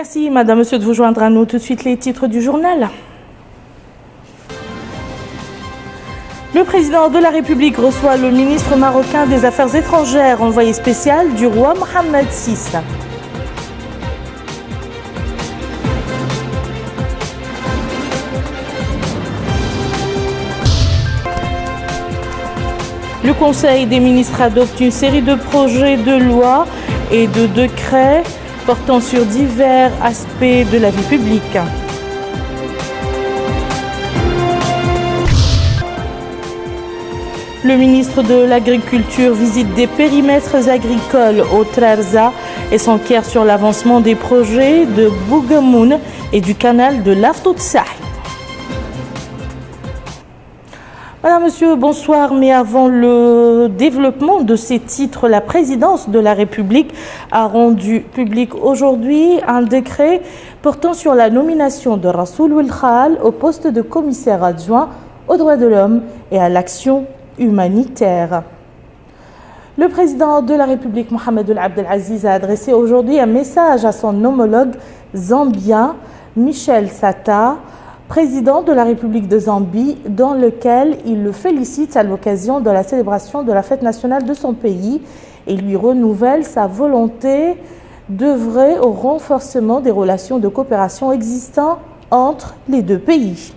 Merci, madame, monsieur, de vous joindre à nous. Tout de suite, les titres du journal. Le président de la République reçoit le ministre marocain des Affaires étrangères, envoyé spécial du roi Mohamed VI. Le Conseil des ministres adopte une série de projets de loi et de décrets portant sur divers aspects de la vie publique. Le ministre de l'Agriculture visite des périmètres agricoles au Trarza et s'enquiert sur l'avancement des projets de Bougamoun et du canal de l'Aftoutsahi. Madame, monsieur, bonsoir. Mais avant le développement de ces titres, la présidence de la République a rendu public aujourd'hui un décret portant sur la nomination de Rassoul Wilkhal au poste de commissaire adjoint aux droits de l'homme et à l'action humanitaire. Le président de la République, Mohamed Ould Abdel Aziz, a adressé aujourd'hui un message à son homologue zambien, Michel Sata, président de la République de Zambie, dans lequel il le félicite à l'occasion de la célébration de la fête nationale de son pays et lui renouvelle sa volonté d'œuvrer au renforcement des relations de coopération existantes entre les deux pays.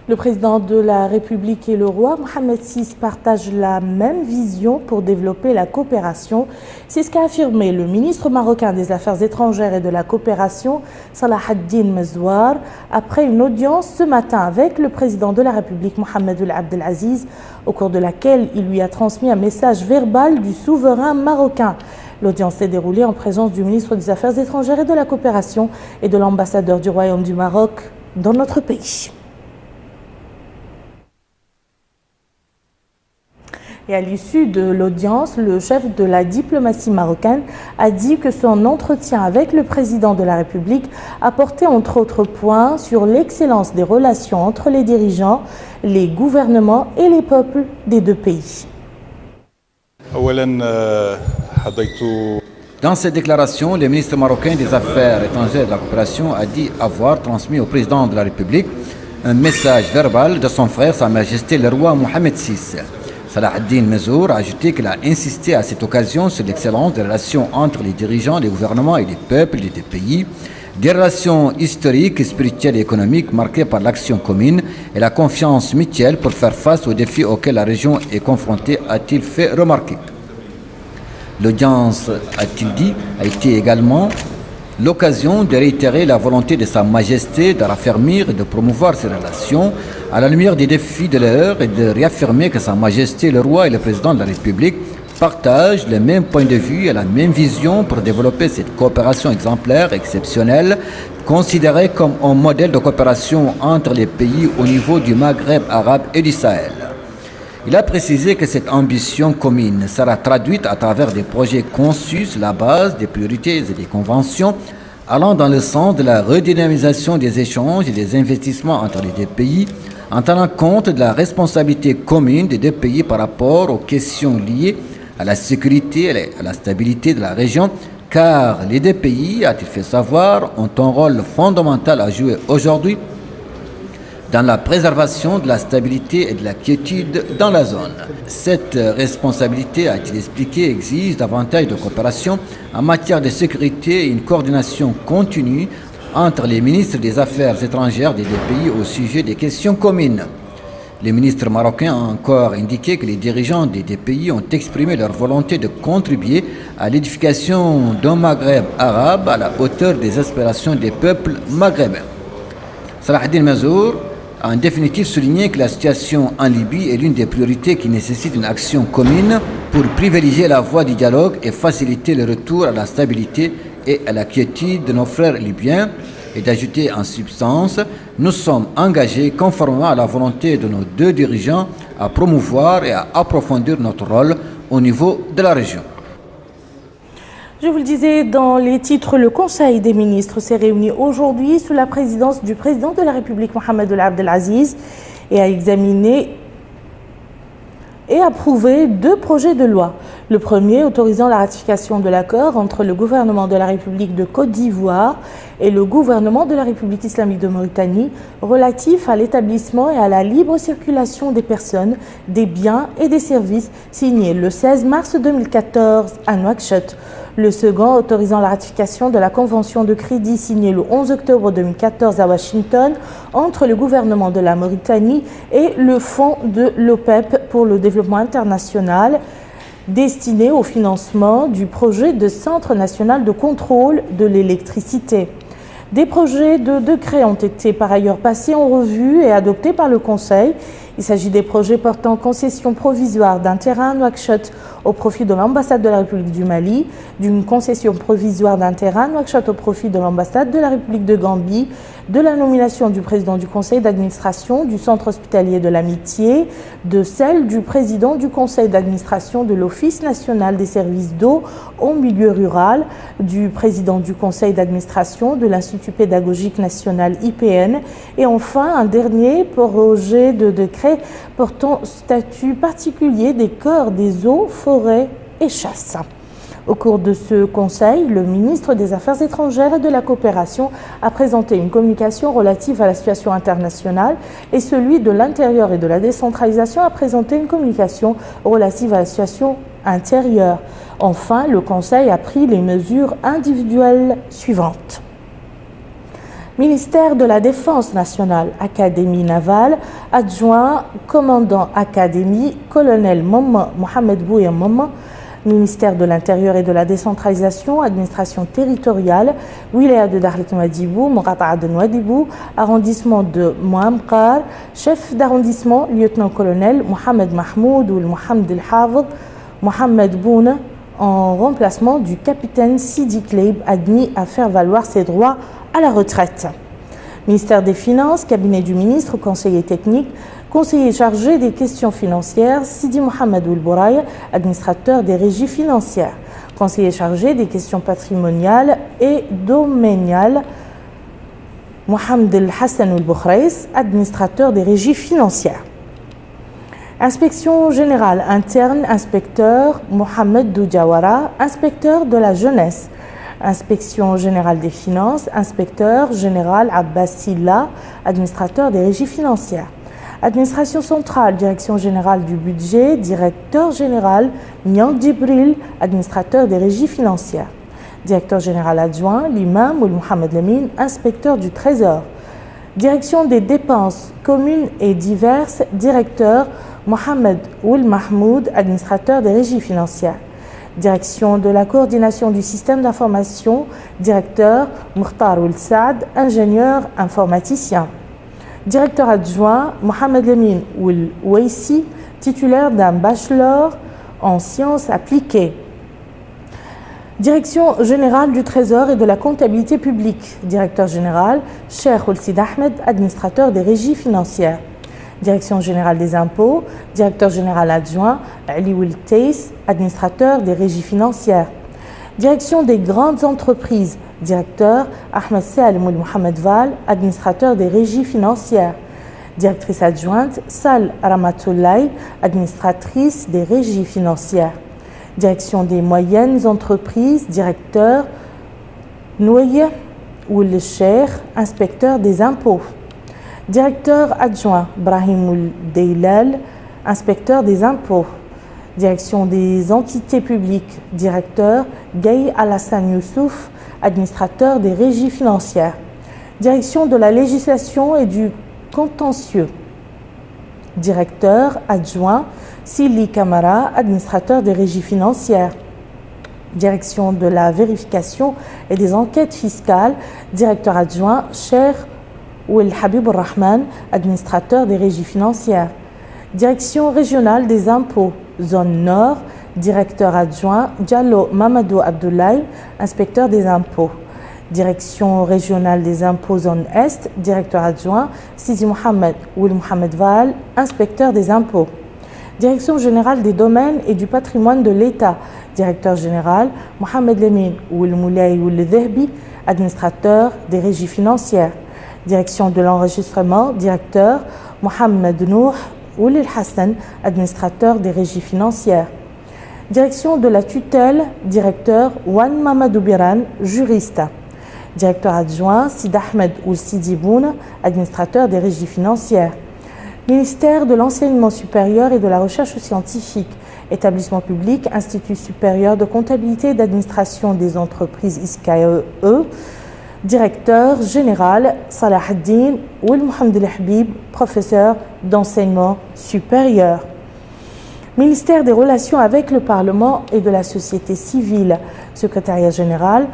Le président de la République et le roi Mohamed VI partagent la même vision pour développer la coopération. C'est ce qu'a affirmé le ministre marocain des Affaires étrangères et de la coopération, Salah ad-Din Mezouar, après une audience ce matin avec le président de la République, Mohamed Ould Abdel Aziz, au cours de laquelle il lui a transmis un message verbal du souverain marocain. L'audience s'est déroulée en présence du ministre des Affaires étrangères et de la coopération et de l'ambassadeur du Royaume du Maroc dans notre pays. Et à l'issue de l'audience, le chef de la diplomatie marocaine a dit que son entretien avec le président de la République a porté entre autres points sur l'excellence des relations entre les dirigeants, les gouvernements et les peuples des deux pays. Dans cette déclaration, le ministre marocain des Affaires étrangères et de la coopération a dit avoir transmis au président de la République un message verbal de son frère, Sa Majesté le roi Mohamed VI. Salah ad-Din Mezouar a ajouté qu'il a insisté à cette occasion sur l'excellence des relations entre les dirigeants, les gouvernements et les peuples des deux pays, des relations historiques, spirituelles et économiques marquées par l'action commune et la confiance mutuelle pour faire face aux défis auxquels la région est confrontée, a-t-il fait remarquer. L'audience, a-t-il dit, a été également l'occasion de réitérer la volonté de Sa Majesté de raffermir et de promouvoir ces relations à la lumière des défis de l'heure et de réaffirmer que Sa Majesté le roi et le président de la République partagent le même point de vue et la même vision pour développer cette coopération exemplaire, exceptionnelle, considérée comme un modèle de coopération entre les pays au niveau du Maghreb arabe et du Sahel. Il a précisé que cette ambition commune sera traduite à travers des projets conçus sur la base des priorités et des conventions allant dans le sens de la redynamisation des échanges et des investissements entre les deux pays, en tenant compte de la responsabilité commune des deux pays par rapport aux questions liées à la sécurité et à la stabilité de la région, car les deux pays, a-t-il fait savoir, ont un rôle fondamental à jouer aujourd'hui dans la préservation de la stabilité et de la quiétude dans la zone. Cette responsabilité, a-t-il expliqué, exige davantage de coopération en matière de sécurité et une coordination continue entre les ministres des Affaires étrangères des deux pays au sujet des questions communes. Le ministre marocain a encore indiqué que les dirigeants des deux pays ont exprimé leur volonté de contribuer à l'édification d'un Maghreb arabe à la hauteur des aspirations des peuples maghrébins. Salah ad-Din Mezouar a en définitive souligné que la situation en Libye est l'une des priorités qui nécessite une action commune pour privilégier la voie du dialogue et faciliter le retour à la stabilité et à la quiétude de nos frères libyens, et d'ajouter en substance, nous sommes engagés conformément à la volonté de nos deux dirigeants à promouvoir et à approfondir notre rôle au niveau de la région. Je vous le disais dans les titres, le Conseil des ministres s'est réuni aujourd'hui sous la présidence du président de la République, Mohamed Ould Abdel Aziz, et a examiné et approuvé deux projets de loi. Le premier autorisant la ratification de l'accord entre le gouvernement de la République de Côte d'Ivoire et le gouvernement de la République islamique de Mauritanie relatif à l'établissement et à la libre circulation des personnes, des biens et des services, signé le 16 mars 2014 à Nouakchott. Le second autorisant la ratification de la convention de crédit signée le 11 octobre 2014 à Washington entre le gouvernement de la Mauritanie et le fonds de l'OPEP pour le développement international destiné au financement du projet de Centre national de contrôle de l'électricité. Des projets de décret ont été par ailleurs passés en revue et adoptés par le Conseil. Il s'agit des projets portant concession provisoire d'un terrain à Nouakchott au profit de l'ambassade de la République du Mali, d'une concession provisoire d'un terrain à Nouakchott au profit de l'ambassade de la République de Gambie, de la nomination du président du conseil d'administration du centre hospitalier de l'Amitié, de celle du président du conseil d'administration de l'Office national des services d'eau au milieu rural, du président du conseil d'administration de l'Institut pédagogique national IPN et enfin un dernier projet de décret portant statut particulier des corps des eaux, forêts et chasses. Au cours de ce conseil, le ministre des Affaires étrangères et de la coopération a présenté une communication relative à la situation internationale et celui de l'intérieur et de la décentralisation a présenté une communication relative à la situation intérieure. Enfin, le conseil a pris les mesures individuelles suivantes. Ministère de la Défense nationale, Académie navale, adjoint, commandant Académie, colonel Mohamed Bouya Maman, Ministère de l'Intérieur et de la Décentralisation, Administration territoriale, Wilaya de Darlik Nouadhibou, Mourata'a de Nouadhibou, arrondissement de Mohamqar, chef d'arrondissement, lieutenant-colonel Mohamed Mahmoud ou Mohamed El Hafid, Mohamed Bouna, en remplacement du capitaine Sidi Kleib, admis à faire valoir ses droits à la retraite. Ministère des Finances, cabinet du ministre, conseiller technique, conseiller chargé des questions financières, Sidi Mohamed Oulbouraï, administrateur des régies financières. Conseiller chargé des questions patrimoniales et domaniales, Mohamed El Hassan Oulbouraïs, administrateur des régies financières. Inspection générale interne, inspecteur Mohamed Doudjawara, inspecteur de la jeunesse. Inspection générale des finances, inspecteur général Abbas Silla, administrateur des régies financières. Administration centrale, direction générale du budget, directeur général Niang Djibril, administrateur des régies financières. Directeur général adjoint, l'imam Mohamed Lamine, inspecteur du trésor. Direction des dépenses communes et diverses, directeur Mohamed Oul Mahmoud, administrateur des régies financières. Direction de la coordination du système d'information, directeur Mukhtar Oul Saad, ingénieur informaticien. Directeur adjoint Mohamed Lamine Oul Ouaissi, titulaire d'un bachelor en sciences appliquées. Direction générale du Trésor et de la comptabilité publique. Directeur général Cheikh Ould Sid Ahmed, administrateur des régies financières. Direction générale des impôts, directeur général adjoint Ali Ould Teis, administrateur des régies financières. Direction des grandes entreprises, directeur Ahmed Salim Ould Mohamed Val, administrateur des régies financières. Directrice adjointe Sal Ramatoulaye, administratrice des régies financières. Direction des moyennes entreprises, directeur Nouye Ould Cheikh, inspecteur des impôts. Directeur adjoint Brahim Ould Deilal, inspecteur des impôts. Direction des entités publiques, directeur Gaye Alassane Youssouf, administrateur des régies financières. Direction de la législation et du contentieux, directeur adjoint Sili Kamara, administrateur des régies financières. Direction de la vérification et des enquêtes fiscales, directeur adjoint Cheikh Ould Habib Rahman, administrateur des régies financières. Direction régionale des impôts, zone nord, directeur adjoint Diallo Mamadou Abdoulaye, inspecteur des impôts. Direction régionale des impôts, zone est, directeur adjoint Sidi Mohamed Ould Mohamed Val, inspecteur des impôts. Direction générale des domaines et du patrimoine de l'État, directeur général Mohamed Lamine Ould Moulay Ould Dhehbi, administrateur des régies financières. Direction de l'enregistrement, directeur Mohamed Nouh Ould El Hassan, administrateur des régies financières. Direction de la tutelle, directeur Wan Mamadou Biran, juriste. Directeur adjoint Sid Ahmed Ould Sidi Boune, administrateur des régies financières. Ministère de l'enseignement supérieur et de la recherche scientifique. Établissement public, Institut supérieur de comptabilité et d'administration des entreprises ISCAE. Directeur général Salah ad-Din Ould Mohamed El Habib, professeur d'enseignement supérieur. Ministère des Relations avec le Parlement et de la société civile. Secrétaire général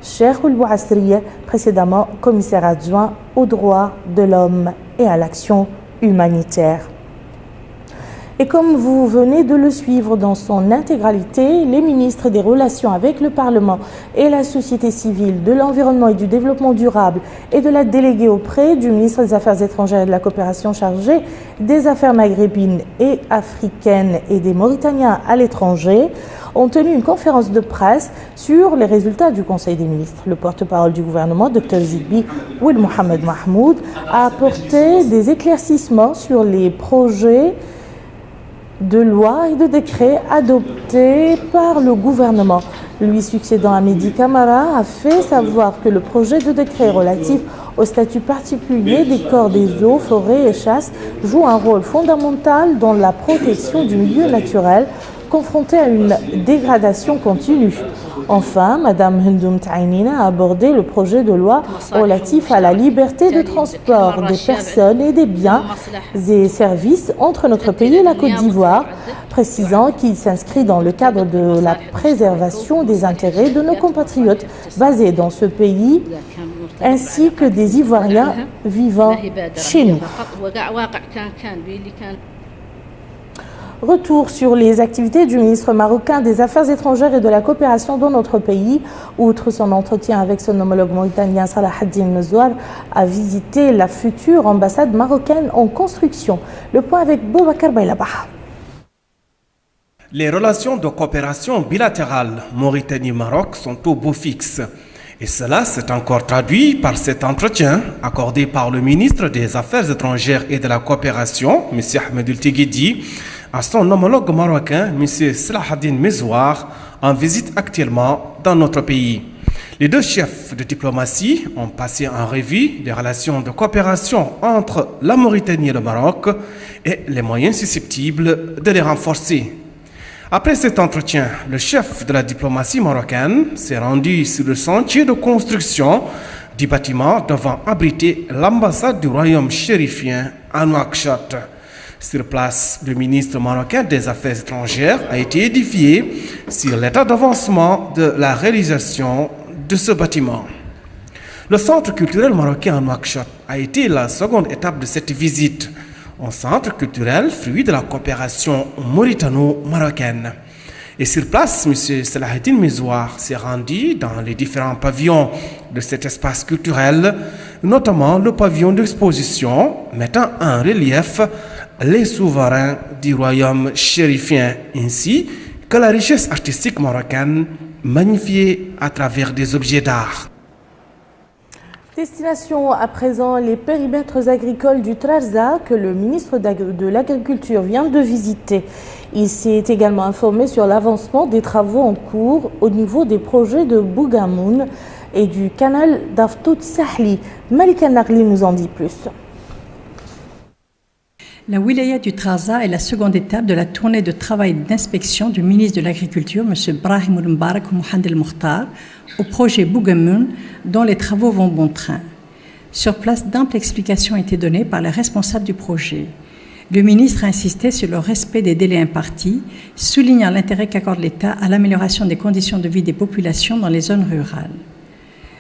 Cheikh Ould Bouassriya, précédemment commissaire adjoint aux droits de l'homme et à l'action humanitaire. Et comme vous venez de le suivre dans son intégralité, les ministres des Relations avec le Parlement et la société civile, de l'environnement et du développement durable et de la déléguée auprès du ministre des Affaires étrangères et de la coopération chargée des affaires maghrébines et africaines et des Mauritaniens à l'étranger ont tenu une conférence de presse sur les résultats du Conseil des ministres. Le porte-parole du gouvernement, Dr Zidbi Ould Mohamed Mahmoud, a apporté des éclaircissements sur les projets de loi et de décret adoptés par le gouvernement. Lui succédant Hamidi Camara a fait savoir que le projet de décret relatif au statut particulier des corps des eaux, forêts et chasses joue un rôle fondamental dans la protection du milieu naturel confronté à une dégradation continue. Enfin, Mme Hendoum Taïnina a abordé le projet de loi relatif à la liberté de transport des personnes et des biens et services entre notre pays et la Côte d'Ivoire, précisant qu'il s'inscrit dans le cadre de la préservation des intérêts de nos compatriotes basés dans ce pays, ainsi que des Ivoiriens vivant chez nous. Retour sur les activités du ministre marocain des Affaires étrangères et de la coopération dans notre pays. Outre son entretien avec son homologue mauritanien Salah ad-Din Mezouar, a visité la future ambassade marocaine en construction. Le point avec Boubacar Bailabah. Les relations de coopération bilatérale Mauritanie-Maroc sont au beau fixe. Et cela s'est encore traduit par cet entretien accordé par le ministre des Affaires étrangères et de la coopération, M. Ahmed El Tigidi, à son homologue marocain, M. Salah ad-Din Mezouar, en visite actuellement dans notre pays. Les deux chefs de diplomatie ont passé en revue des relations de coopération entre la Mauritanie et le Maroc et les moyens susceptibles de les renforcer. Après cet entretien, le chef de la diplomatie marocaine s'est rendu sur le chantier de construction du bâtiment devant abriter l'ambassade du royaume chérifien à Nouakchott. Sur place, le ministre marocain des Affaires étrangères a été édifié sur l'état d'avancement de la réalisation de ce bâtiment. Le centre culturel marocain à Nouakchott a été la seconde étape de cette visite. Un centre culturel fruit de la coopération mauritano-marocaine. Et sur place, M. Salah ad-Din Mezouar s'est rendu dans les différents pavillons de cet espace culturel, notamment le pavillon d'exposition mettant en relief les souverains du royaume chérifien, ainsi que la richesse artistique marocaine magnifiée à travers des objets d'art. Destination à présent les périmètres agricoles du Trarza que le ministre de l'Agriculture vient de visiter. Il s'est également informé sur l'avancement des travaux en cours au niveau des projets de Bougamoun et du canal d'Aftout Sahli. Malika Nagli nous en dit plus. La wilaya du Trarza est la seconde étape de la tournée de travail d'inspection du ministre de l'Agriculture, M. Brahim Mbarak Mohamed El Mokhtar, au projet Bougamoun, dont les travaux vont bon train. Sur place, d'amples explications ont été données par les responsables du projet. Le ministre a insisté sur le respect des délais impartis, soulignant l'intérêt qu'accorde l'État à l'amélioration des conditions de vie des populations dans les zones rurales.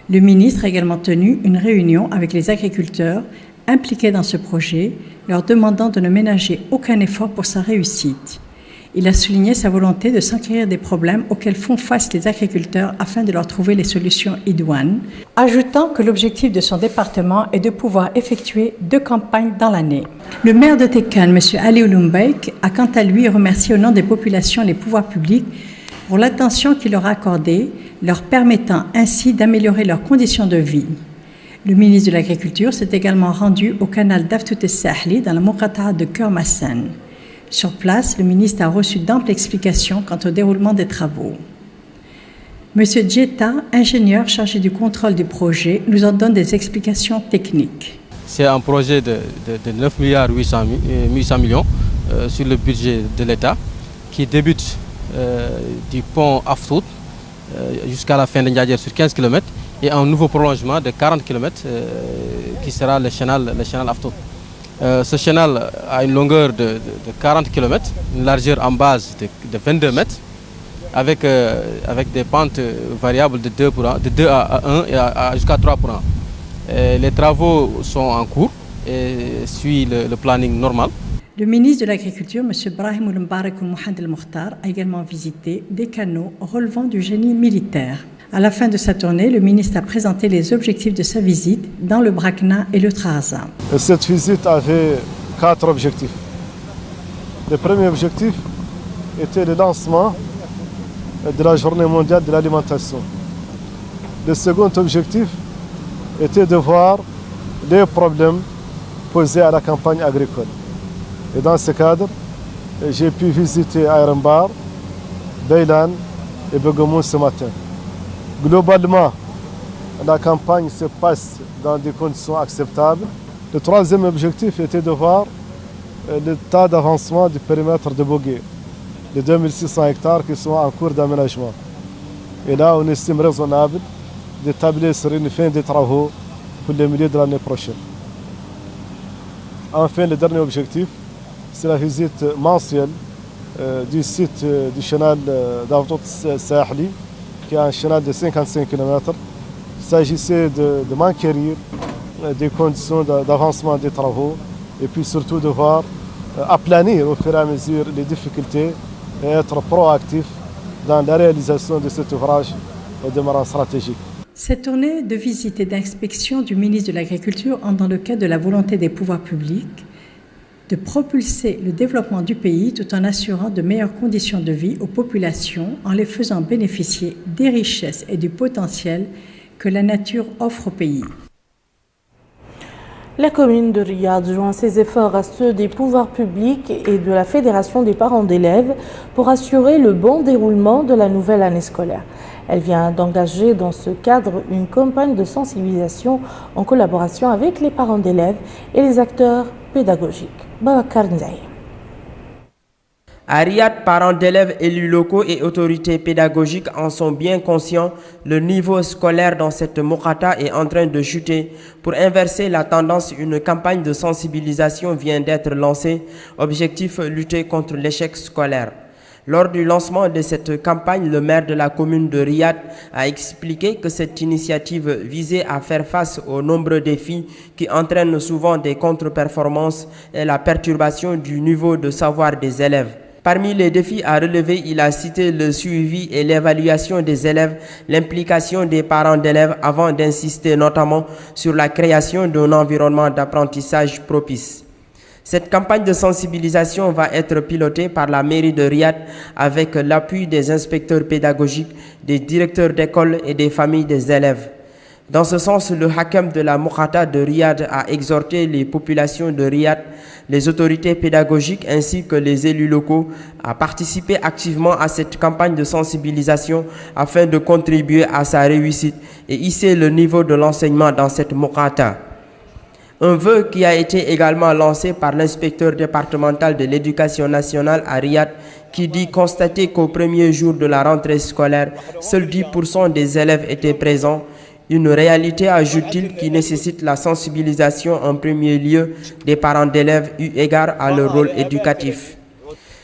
Le ministre a également tenu une réunion avec les agriculteurs impliqués dans ce projet, leur demandant de ne ménager aucun effort pour sa réussite. Il a souligné sa volonté de s'enquérir des problèmes auxquels font face les agriculteurs afin de leur trouver les solutions idoines, ajoutant que l'objectif de son département est de pouvoir effectuer 2 campagnes dans l'année. Le maire de Tekan, M. Ali Ouloumbeik, a quant à lui remercié au nom des populations les pouvoirs publics pour l'attention qu'il leur a accordée, leur permettant ainsi d'améliorer leurs conditions de vie. Le ministre de l'Agriculture s'est également rendu au canal d'Aftout Sahli dans la Moukata'a de Kermassan. Sur place, le ministre a reçu d'amples explications quant au déroulement des travaux. Monsieur Djeta, ingénieur chargé du contrôle du projet, nous en donne des explications techniques. C'est un projet de 9 milliards 800 millions sur le budget de l'État qui débute du pont Aftout jusqu'à la fin de Ndiadjer sur 15 km et un nouveau prolongement de 40 km qui sera le chenal Aftout. Ce chenal a une longueur de 40 km, une largeur en base de 22 mètres avec des pentes variables de 2 à 1 et jusqu'à 3 pour 1. Les travaux sont en cours et suivent le planning normal. Le ministre de l'Agriculture, M. Brahim Mbarak Mohamed El-Mokhtar, a également visité des canaux relevant du génie militaire. À la fin de sa tournée, le ministre a présenté les objectifs de sa visite dans le Brakna et le Trarza. Cette visite avait 4 objectifs. Le premier objectif était le lancement de la Journée mondiale de l'alimentation. Le second objectif était de voir les problèmes posés à la campagne agricole. Et dans ce cadre, j'ai pu visiter Ayrembar, Beylan et Begomoun ce matin. Globalement, la campagne se passe dans des conditions acceptables. Le troisième objectif était de voir l'état d'avancement du périmètre de Bogué, les 2600 hectares qui sont en cours d'aménagement. Et là, on estime raisonnable d'établir sur une fin des travaux pour le milieu de l'année prochaine. Enfin, le dernier objectif, c'est la visite mensuelle du site du chenal d'Aftout Sahli, qui est un chenal de 55 km. Il s'agissait de m'enquérir des conditions d'avancement des travaux et puis surtout de voir, aplanir au fur et à mesure les difficultés et être proactif dans la réalisation de cet ouvrage au démarrage stratégique. Cette tournée de visite et d'inspection du ministre de l'Agriculture entre dans le cadre de la volonté des pouvoirs publics de propulser le développement du pays tout en assurant de meilleures conditions de vie aux populations en les faisant bénéficier des richesses et du potentiel que la nature offre au pays. La commune de Riyad joint ses efforts à ceux des pouvoirs publics et de la Fédération des parents d'élèves pour assurer le bon déroulement de la nouvelle année scolaire. Elle vient d'engager dans ce cadre une campagne de sensibilisation en collaboration avec les parents d'élèves et les acteurs pédagogiques. Babakar Ndiaye. À Riyad, parents d'élèves, élus locaux et autorités pédagogiques en sont bien conscients. Le niveau scolaire dans cette Mokhata est en train de chuter. Pour inverser la tendance, une campagne de sensibilisation vient d'être lancée. Objectif, lutter contre l'échec scolaire. Lors du lancement de cette campagne, le maire de la commune de Riyad a expliqué que cette initiative visait à faire face aux nombreux défis qui entraînent souvent des contre-performances et la perturbation du niveau de savoir des élèves. Parmi les défis à relever, il a cité le suivi et l'évaluation des élèves, l'implication des parents d'élèves avant d'insister notamment sur la création d'un environnement d'apprentissage propice. Cette campagne de sensibilisation va être pilotée par la mairie de Riyad avec l'appui des inspecteurs pédagogiques, des directeurs d'école et des familles des élèves. Dans ce sens, le Hakam de la Mokhata de Riyad a exhorté les populations de Riyad, les autorités pédagogiques ainsi que les élus locaux à participer activement à cette campagne de sensibilisation afin de contribuer à sa réussite et hisser le niveau de l'enseignement dans cette Mokhata. Un vœu qui a été également lancé par l'inspecteur départemental de l'éducation nationale à Riyad qui dit constater qu'au premier jour de la rentrée scolaire, seuls 10% des élèves étaient présents. Une réalité, ajoute-t-il, qui nécessite la sensibilisation en premier lieu des parents d'élèves eu égard à leur rôle éducatif.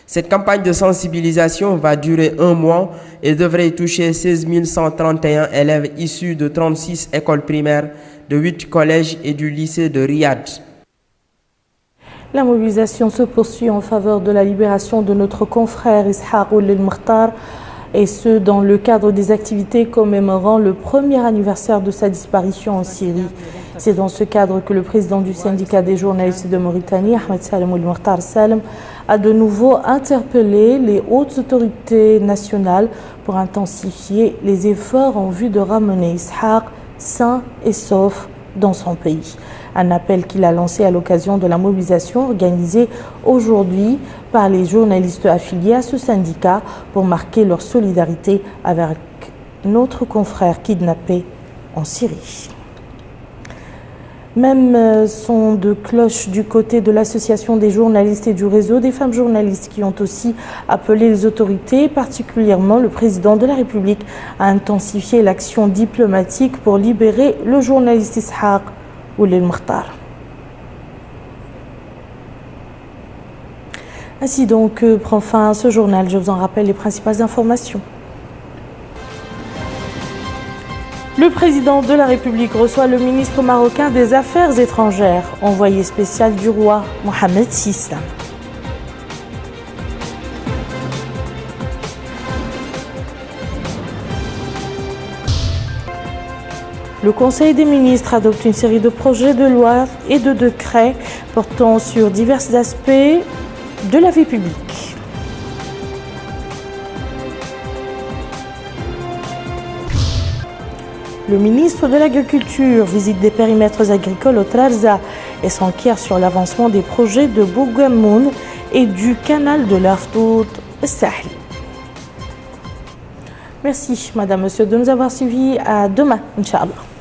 Cette campagne de sensibilisation va durer 1 mois et devrait toucher 16 131 élèves issus de 36 écoles primaires, de 8 collèges et du lycée de Riyad. La mobilisation se poursuit en faveur de la libération de notre confrère Ishaq El-Mokhtar, et ce dans le cadre des activités commémorant le premier anniversaire de sa disparition en Syrie. C'est dans ce cadre que le président du syndicat des journalistes de Mauritanie, Ahmed Salem El-Mokhtar Salem, a de nouveau interpellé les hautes autorités nationales pour intensifier les efforts en vue de ramener Ishaq sain et sauf dans son pays. Un appel qu'il a lancé à l'occasion de la mobilisation organisée aujourd'hui par les journalistes affiliés à ce syndicat pour marquer leur solidarité avec notre confrère kidnappé en Syrie. Même son de cloche du côté de l'association des journalistes et du réseau des femmes journalistes qui ont aussi appelé les autorités, particulièrement le président de la République, à intensifier l'action diplomatique pour libérer le journaliste Ishaq Oulil Mokhtar. Ainsi donc prend fin ce journal. Je vous en rappelle les principales informations. Le président de la République reçoit le ministre marocain des Affaires étrangères, envoyé spécial du roi Mohamed VI. Le Conseil des ministres adopte une série de projets de loi et de décrets portant sur divers aspects de la vie publique. Le ministre de l'Agriculture visite des périmètres agricoles au Trarza et s'enquiert sur l'avancement des projets de Bougamoun et du canal de l'Aftout Sahli. Merci, madame, monsieur, de nous avoir suivis. À demain, Inch'Allah.